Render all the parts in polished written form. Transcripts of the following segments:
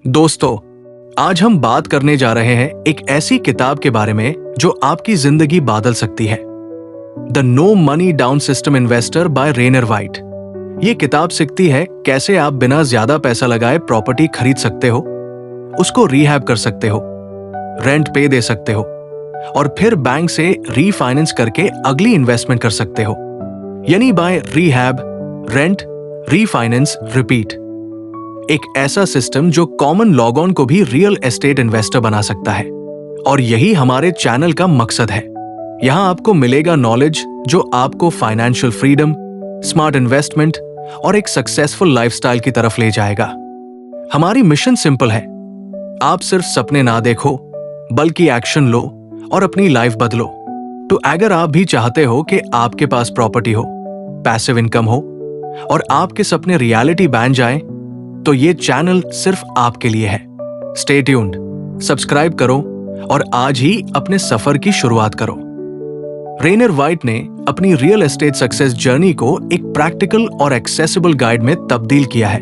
दोस्तों, आज हम बात करने जा रहे हैं एक ऐसी किताब के बारे में जो आपकी जिंदगी बदल सकती है। The no money down system investor by Rainer White. ये किताब सिखाती है कैसे आप बिना ज्यादा पैसा लगाए प्रॉपर्टी खरीद सकते हो, उसको रीहैब कर सकते हो, रेंट पे दे सकते हो और फिर बैंक से रीफाइनेंस करके अगली इन्वेस्टमेंट कर सकते हो। यानी buy rehab, rent, refinance, repeat. एक ऐसा सिस्टम जो कॉमन लॉग ऑन को भी रियल एस्टेट इन्वेस्टर बना सकता है। और यही हमारे चैनल का मकसद है। यहाँ आपको मिलेगा नॉलेज जो आपको फाइनेंशियल फ्रीडम, स्मार्ट इन्वेस्टमेंट और एक सक्सेसफुल लाइफस्टाइल की तरफ ले जाएगा। हमारी मिशन सिंपल है, आप सिर्फ सपने ना देखो बल्कि एक्शन लो और अपनी लाइफ बदलो। तो अगर आप भी चाहते हो कि आपके पास प्रॉपर्टी हो, पैसिव इनकम हो और आपके सपने रियलिटी बन जाएं, तो ये चैनल सिर्फ आपके लिए है। स्टे ट्यून्ड, सब्सक्राइब करो और आज ही अपने सफर की शुरुआत करो। रेनर वाइट ने अपनी रियल एस्टेट सक्सेस जर्नी को एक प्रैक्टिकल और एक्सेसिबल गाइड में तब्दील किया है,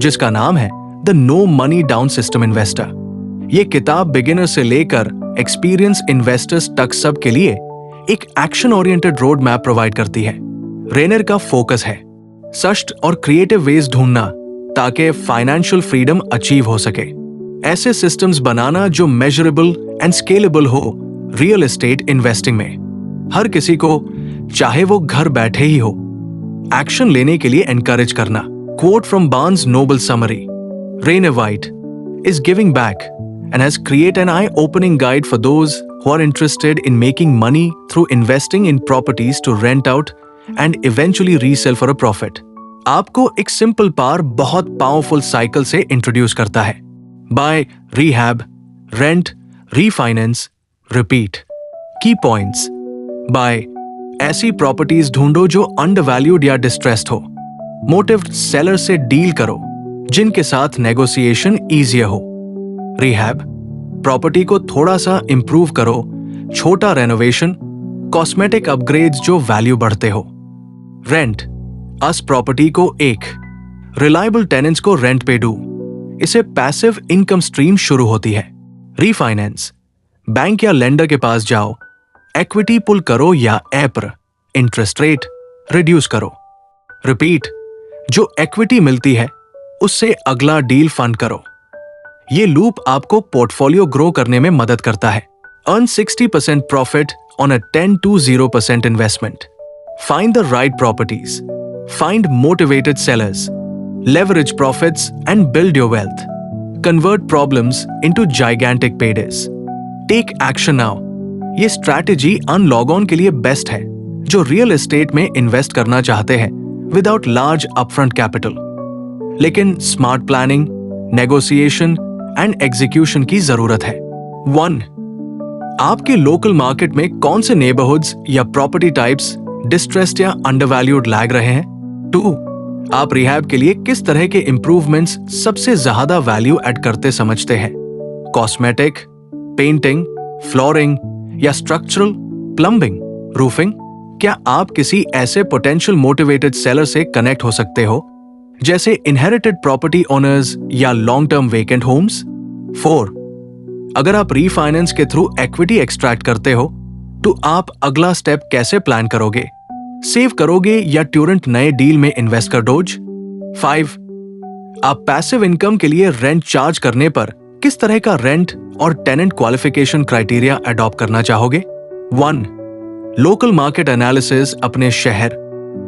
जिसका नाम है the no money down system investor. ये किताब बिगिनर से लेकर एक्सपीरियंस इन्वेस्टर्स तक सब के लिए एक action oriented road map provide करती है। रेनर का फोकस है सस्ट और क्रिएटिव वेज ढूंढना ताकि फाइनेंशियल फ्रीडम अचीव हो सके। ऐसे सिस्टम्स बनाना जो मेजरेबल एंड स्केलेबल हो रियल एस्टेट इन्वेस्टिंग में। हर किसी को, चाहे वो घर बैठे ही हो, एक्शन लेने के लिए एनकरेज करना। Quote from Barnes' Noble Summary: Rainer White is giving back and has created an eye-opening guide for those who are interested in making money through investing in properties to rent out and eventually resell for a profit. आपको एक simple पार बहुत powerful cycle से introduce करता है। Buy rehab, rent, refinance, repeat. Key points: buy ऐसी properties ढूंढो जो undervalued या डिस्ट्रेस्ड हो। मोटिव सेलर से डील करो जिनके साथ नेगोशिएशन इजियर हो। रीहैब प्रॉपर्टी को थोड़ा सा इंप्रूव करो, छोटा रेनोवेशन, कॉस्मेटिक अपग्रेड्स जो वैल्यू बढ़ते हो। रेंट अस प्रॉपर्टी को एक रिलायबल टेनेंट्स को रेंट पे दो, इसे पैसिव इनकम स्ट्रीम शुरू होती है। रीफाइनेंस बैंक या लेंडर के पास जाओ, इक्विटी पुल करो या एप्र, इंटरेस्ट रेट रिड्यूस करो। रिपीट जो इक्विटी मिलती है उससे अगला डील फंड करो। ये लूप आपको पोर्टफोलियो ग्रो करने में मदद करता है। Earn 60% profit on a 10 to 0% investment. Find the right properties, find motivated sellers, leverage profits and build your wealth. Convert problems into gigantic paydays. Take action now. ये strategy analogue on के लिए best है जो real estate में invest करना चाहते हैं without large upfront capital. लेकिन smart planning, negotiation and execution की जरूरत है। 1. आपके लोकल मार्केट में कौन से नेबरहुड्स या प्रॉपर्टी टाइप्स डिस्ट्रेस्ड या अंडरवैल्यूड लैग रहे हैं। 2. आप रिहैब के लिए किस तरह के इंप्रूवमेंट्स सबसे ज्यादा वैल्यू ऐड करते समझते हैं। कॉस्मेटिक, पेंटिंग, फ्लोरिंग या स्ट्रक्चरल, प्लम्बिंग, रूफिंग। क्या आप किसी ऐसे पोटेंशियल मोटिवेटेड सेलर से कनेक्ट हो सकते हो जैसे इनहेरिटेड प्रॉपर्टी ओनर्स या लॉन्ग टर्म वेकेंट होम्स। 4. अगर आप रीफाइनेंस के थ्रू इक्विटी एक्सट्रैक्ट करते हो तो आप अगला स्टेप कैसे प्लान करोगे, सेव करोगे या ट्यूरेंट नए डील में इन्वेस्ट कर दोगे। 5. आप पैसिव इनकम के लिए रेंट चार्ज करने पर किस तरह का रेंट और टेनेंट क्वालिफिकेशन क्राइटेरिया अडॉप्ट करना चाहोगे। 1. लोकल मार्केट एनालिसिस, अपने शहर,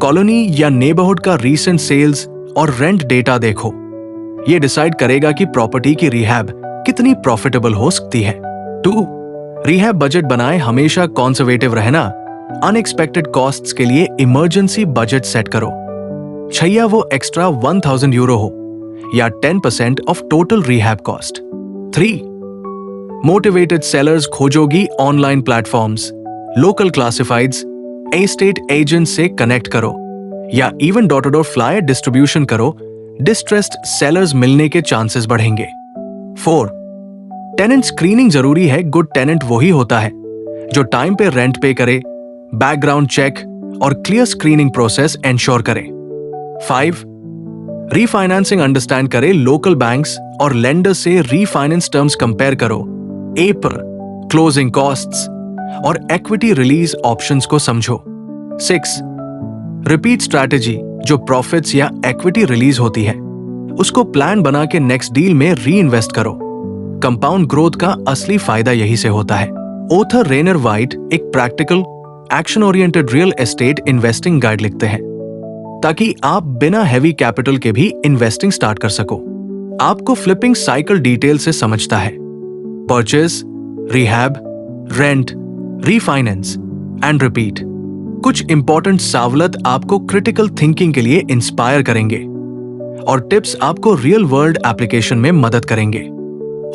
कॉलोनी या नेबरहुड का रीसेंट सेल्स और रेंट डेटा देखो। यह डिसाइड करेगा कि प्रॉपर्टी की रीहैब कितनी प्रॉफिटेबल हो सकती है। 2. रीहैब बजट बनाए, हमेशा कंजर्वेटिव रहना। अनएक्सपेक्टेड कॉस्ट्स के लिए इमरजेंसी बजट सेट करो, छैया वो एक्स्ट्रा 1000 यूरो हो या 10% off total rehab cost. 3. Motivated sellers खोजोगी online platforms, local classifieds, estate agent से कनेक्ट करो या even door to door flyer distribution करो। डिस्ट्रेस्ड सेलर्स मिलने के चांसेस बढ़ेंगे। 4. टेनेंट स्क्रीनिंग जरूरी है। गुड टेनेंट वही होता है जो टाइम पे रेंट पे करे, बैकग्राउंड चेक और क्लियर स्क्रीनिंग प्रोसेस एंश्योर करे। 5. रीफाइनेंसिंग अंडरस्टैंड करें लोकल बैंक्स और लेंडर से रीफाइनेंस टर्म्स कंपेयर करो, एपर, क्लोजिंग कॉस्ट्स और इक्विटी रिलीज ऑप्शंस को समझो। 6. रिपीट स्ट्रैटेजी, जो प्रॉफिट्स या इक्विटी रिलीज होती है उसको प्लान बना के नेक्स्ट डील में री इन्वेस्ट करो। कंपाउंड ग्रोथ का असली फायदा यही से होता है। ऑथर रेनर वाइट एक practical, action oriented real estate investing guide लिखते हैं ताकि आप बिना हैवी कैपिटल के भी इन्वेस्टिंग स्टार्ट कर सको। आपको फ्लिपिंग साइकिल डिटेल से समझता है, purchase, rehab, rent, refinance and repeat. कुछ इंपॉर्टेंट सावलत आपको क्रिटिकल थिंकिंग के लिए इंस्पायर करेंगे और टिप्स आपको रियल वर्ल्ड एप्लीकेशन में मदद करेंगे।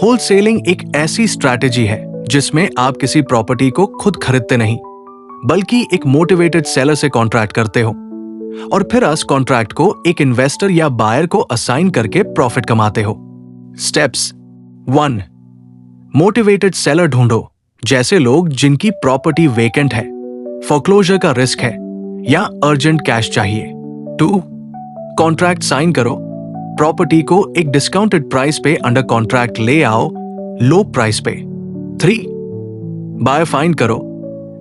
होलसेलिंग एक ऐसी स्ट्रैटेजी है जिसमें आप किसी प्रॉपर्टी को खुद खरीदते नहीं बल्कि एक मोटिवेटेड सेलर से कॉन्ट्रैक्ट करते हो और फिर उस कॉन्ट्रैक्ट को एक इन्वेस्टर या बायर को असाइन करके प्रॉफिट कमाते हो। स्टेप्स 1. मोटिवेटेड सेलर ढूंढो, जैसे लोग जिनकी प्रॉपर्टी वेकेंट है, फोरक्लोजर का रिस्क है या अर्जेंट कैश चाहिए। 2. कॉन्ट्रैक्ट साइन करो, प्रॉपर्टी को एक डिस्काउंटेड प्राइस पे अंडर कॉन्ट्रैक्ट ले आओ लो प्राइस पे। 3. बायर फाइंड करो,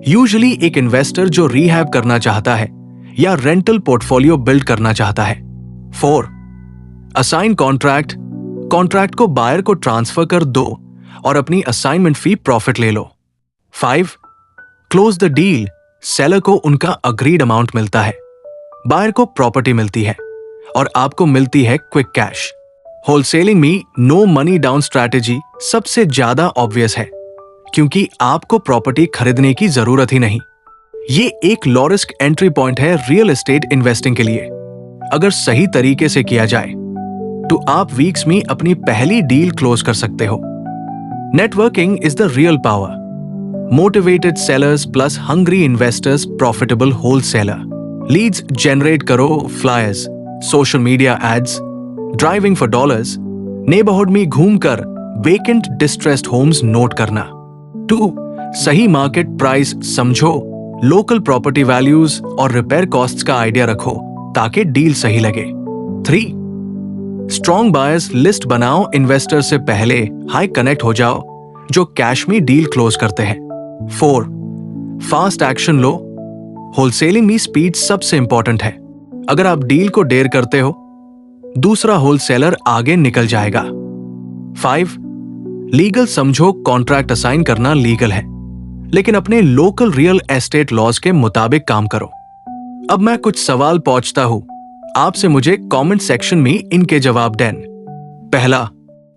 यूजुअली एक इन्वेस्टर जो रीहैब करना चाहता है या रेंटल पोर्टफोलियो बिल्ड करना चाहता है। 4. असाइन कॉन्ट्रैक्ट, कॉन्ट्रैक्ट को बायर को ट्रांसफर कर दो और अपनी असाइनमेंट फी प्रॉफिट ले लो। 5. क्लोज द डील, सेलर को उनका अग्रीड अमाउंट मिलता है, बायर को प्रॉपर्टी मिलती है और आपको मिलती है क्विक कैश। होलसेलिंग में नो मनी डाउन स्ट्रैटेजी सबसे ज्यादा ऑब्वियस है क्योंकि आपको प्रॉपर्टी खरीदने की जरूरत ही नहीं। ये एक लो रिस्क एंट्री पॉइंट है रियल एस्टेट इन्वेस्टिंग के लिए। अगर सही तरीके से किया जाए तो आप वीक्स में अपनी पहली डील क्लोज कर सकते हो। Networking is the real power. Motivated sellers plus hungry investors, profitable wholesaler. Leads generate करो, flyers, social media ads, driving for dollars, neighbourhood में घूमकर वेकेंट डिस्ट्रेस्ड होम्स नोट करना। 2. सही मार्केट प्राइस समझो, लोकल प्रॉपर्टी वैल्यूज और repair costs का idea रखो ताकि डील सही लगे। 3. स्ट्रॉन्ग बायर्स लिस्ट बनाओ, इन्वेस्टर से पहले हाई कनेक्ट हो जाओ जो कैश में डील क्लोज करते हैं। 4. फास्ट एक्शन लो, होलसेलिंग में स्पीड सबसे इंपॉर्टेंट है। अगर आप डील को देर करते हो दूसरा होलसेलर आगे निकल जाएगा। 5. लीगल समझो, कॉन्ट्रैक्ट असाइन करना लीगल है लेकिन अपने लोकल रियल एस्टेट लॉज के मुताबिक काम करो। अब मैं कुछ सवाल पूछता हूं आपसे, मुझे कमेंट सेक्शन में इनके जवाब दें। पहला,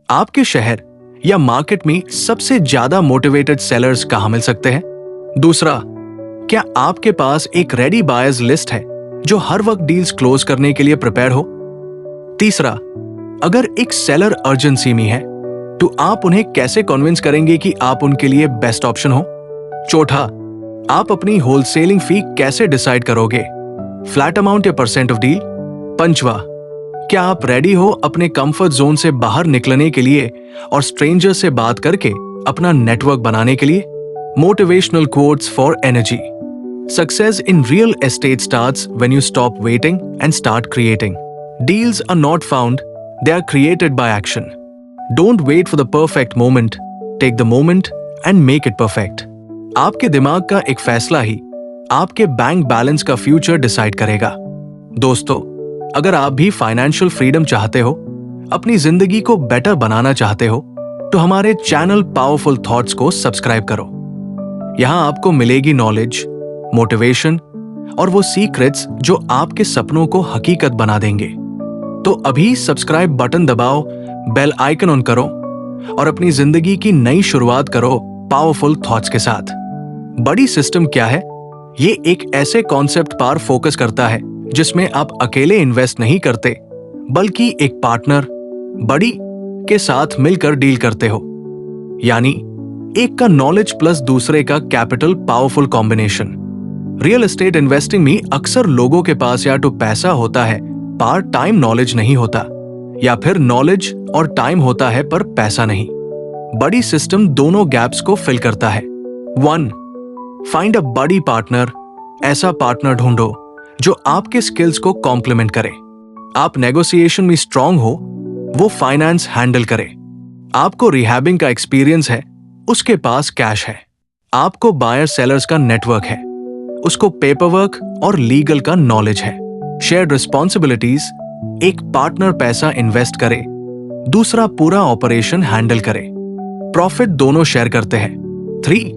आपके शहर या मार्केट में सबसे ज्यादा मोटिवेटेड सेलर्स कहां मिल सकते हैं? दूसरा, क्या आपके पास एक रेडी बायर्स लिस्ट है जो हर वक्त डील्स क्लोज करने के लिए प्रिपेयर हो? तीसरा, अगर एक सेलर अर्जेंसी में है तो आप उन्हें कैसे कन्विंस करेंगे कि आप उनके लिए बेस्ट ऑप्शन हो? चौथा, आप अपनी होलसेलिंग फी कैसे डिसाइड करोगे, फ्लैट अमाउंट या परसेंट ऑफ डील? पंचवा, क्या आप रेडी हो अपने कंफर्ट जोन से बाहर निकलने के लिए और स्ट्रेंजर से बात करके अपना नेटवर्क बनाने के लिए? Motivational quotes for energy. Success in real estate starts when you stop waiting and start creating. Deals are not found, they are created by action. Don't wait for the perfect moment. Take the moment and make it perfect. आपके दिमाग का एक फैसला ही आपके bank balance का future decide करेगा। दोस्तों, अगर आप भी फाइनेंशियल फ्रीडम चाहते हो, अपनी जिंदगी को बेटर बनाना चाहते हो, तो हमारे चैनल पावरफुल थॉट्स को सब्सक्राइब करो। यहां आपको मिलेगी नॉलेज, मोटिवेशन और वो सीक्रेट्स जो आपके सपनों को हकीकत बना देंगे। तो अभी सब्सक्राइब बटन दबाओ, बेल आइकन ऑन करो और अपनी जिंदगी की नई शुरुआत करो पावरफुल थॉट्स के साथ। बड़ी सिस्टम क्या है? ये एक ऐसे कॉन्सेप्ट पर फोकस करता है जिसमें आप अकेले इन्वेस्ट नहीं करते बल्कि एक पार्टनर, बड़ी के साथ मिलकर डील करते हो। यानी एक का नॉलेज प्लस दूसरे का capital, powerful combination. Real estate investing में अक्सर लोगों के पास या तो पैसा होता है पर टाइम नॉलेज नहीं होता, या फिर नॉलेज और टाइम होता है पर पैसा नहीं। बड़ी सिस्टम दोनों गैप्स को फिल करता है। 1. फाइंड अ बड़ी पार्टनर। ऐसा पार्टनर ढूंढो जो आपके स्किल्स को कॉम्प्लीमेंट करे। आप नेगोशिएशन में स्ट्रांग हो, वो फाइनेंस हैंडल करे। आपको रिहैबिंग का एक्सपीरियंस है, उसके पास कैश है। आपको बायर सेलर्स का नेटवर्क है, उसको पेपरवर्क और लीगल का नॉलेज है। शेयर्ड रिस्पॉन्सिबिलिटीज, एक पार्टनर पैसा इन्वेस्ट करे, दूसरा पूरा ऑपरेशन हैंडल करे। प्रॉफिट दोनों शेयर करते हैं। 3.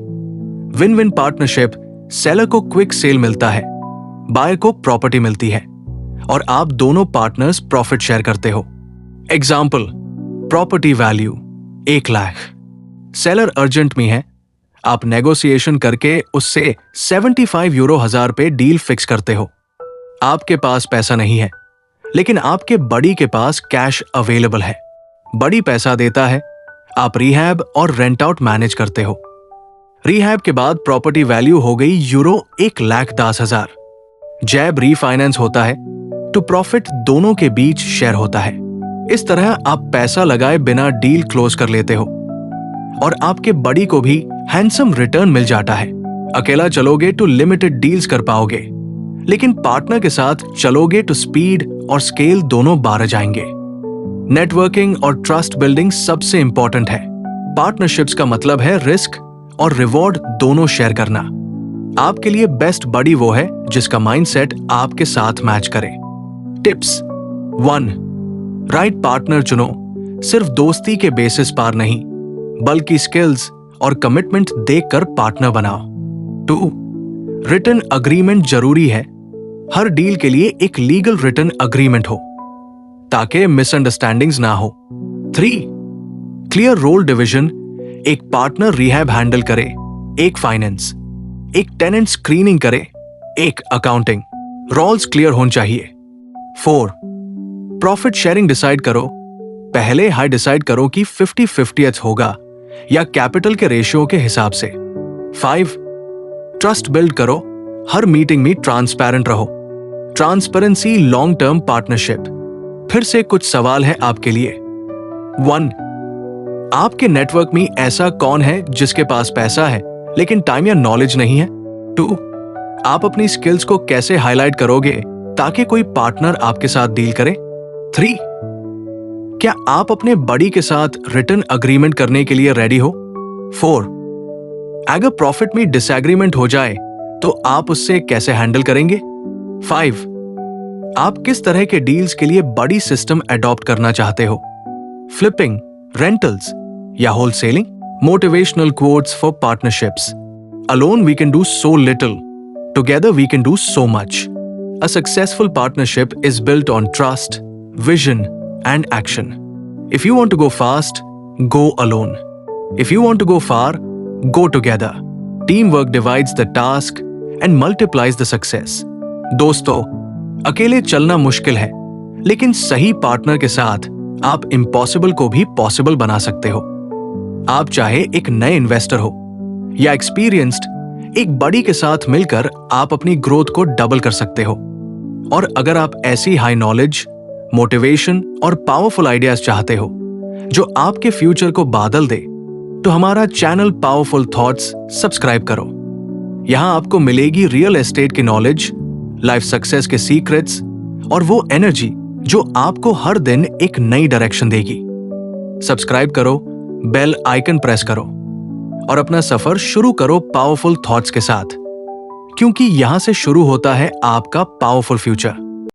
विन विन पार्टनरशिप, सेलर को क्विक सेल मिलता है, बायर को प्रॉपर्टी मिलती है और आप दोनों पार्टनर्स प्रॉफिट शेयर करते हो। Example, property value 1 lakh, seller urgent में है, आप नेगोशिएशन करके उससे 75 यूरो हजार पे डील फिक्स करते हो। आपके पास पैसा नहीं है, लेकिन आपके बड़ी के पास कैश अवेलेबल है। बड़ी पैसा देता है, आप रिहैब और रेंट आउट मैनेज करते हो। रिहैब के बाद प्रॉपर्टी वैल्यू हो गई यूरो 1,10,000। जैब रीफाइनेंस होता है तो प्रॉफिट दोनों के बीच शेयर होता है। इस तरह आप पैसा लगाए बिना डील क्लोज कर लेते हो और आपके बड़ी को भी हैंडसम रिटर्न मिल जाता है। अकेला चलोगे तो लिमिटेड डील्स कर पाओगे, लेकिन पार्टनर के साथ चलोगे तो स्पीड और स्केल दोनों बार जाएंगे। नेटवर्किंग और ट्रस्ट बिल्डिंग सबसे इंपॉर्टेंट है। पार्टनरशिप्स का मतलब है रिस्क और रिवॉर्ड दोनों शेयर करना। आपके लिए बेस्ट बडी वो है जिसका माइंडसेट आपके साथ मैच करे। टिप्स 1. राइट पार्टनर चुनो, सिर्फ दोस्ती के बेसिस पर नहीं, बल्कि स्किल्स और कमिटमेंट देखकर पार्टनर बनाओ। 2. रिटन अग्रीमेंट जरूरी है, हर डील के लिए एक लीगल रिटन अग्रीमेंट हो ताकि मिसअंडरस्टैंडिंग्स ना हो। 3. क्लियर रोल डिवीजन, एक पार्टनर रिहैब हैंडल करे, एक फाइनेंस, एक टेनेंट स्क्रीनिंग करे, एक अकाउंटिंग। रोल्स क्लियर होने चाहिए। 4. प्रॉफिट शेयरिंग डिसाइड करो, पहले हाई डिसाइड करो कि 50-50 होगा या कैपिटल के रेशियो के हिसाब से। 5. ट्रस्ट बिल्ड करो, हर मीटिंग में ट्रांसपेरेंट रहो। Transparency long term partnership. फिर से कुछ सवाल है आपके लिए। 1. आपके नेटवर्क में ऐसा कौन है जिसके पास पैसा है लेकिन टाइम या नॉलेज नहीं है? 2. आप अपनी स्किल्स को कैसे हाईलाइट करोगे ताकि कोई पार्टनर आपके साथ डील करे? 3. क्या आप अपने बड़ी के साथ रिटन अग्रीमेंट करने के लिए रेडी हो? 4. अगर प्रॉफिट में डिसएग्रीमेंट हो जाए तो आप उससे कैसे हैंडल करेंगे? 5. आप किस तरह के डील्स के लिए बड़ी सिस्टम अडॉप्ट करना चाहते हो? फ्लिपिंग, रेंटल्स या wholesaling? Motivational quotes for partnerships. Alone we can do so little. Together we can do so much. A successful partnership is built on trust, vision, and action. If you want to go fast, go alone. If you want to go far, go together. Teamwork divides the task and multiplies the success. दोस्तों, अकेले चलना मुश्किल है, लेकिन सही partner के साथ आप इम्पॉसिबल को भी पॉसिबल बना सकते हो। आप चाहे एक नए इन्वेस्टर हो या एक्सपीरियंस्ड, एक बड़ी के साथ मिलकर आप अपनी ग्रोथ को डबल कर सकते हो। और अगर आप ऐसी हाई नॉलेज, मोटिवेशन और पावरफुल आइडियाज चाहते हो जो आपके फ्यूचर को बादल दे, तो हमारा चैनल पावरफुल थॉट्स सब्सक्राइब करो। यहां आपको मिलेगी रियल एस्टेट की नॉलेज, लाइफ सक्सेस के सीक्रेट्स और वो एनर्जी जो आपको हर दिन एक नई डायरेक्शन देगी। सब्सक्राइब करो, बेल आइकन प्रेस करो और अपना सफर शुरू करो पावरफुल थॉट्स के साथ, क्योंकि यहां से शुरू होता है आपका पावरफुल फ्यूचर।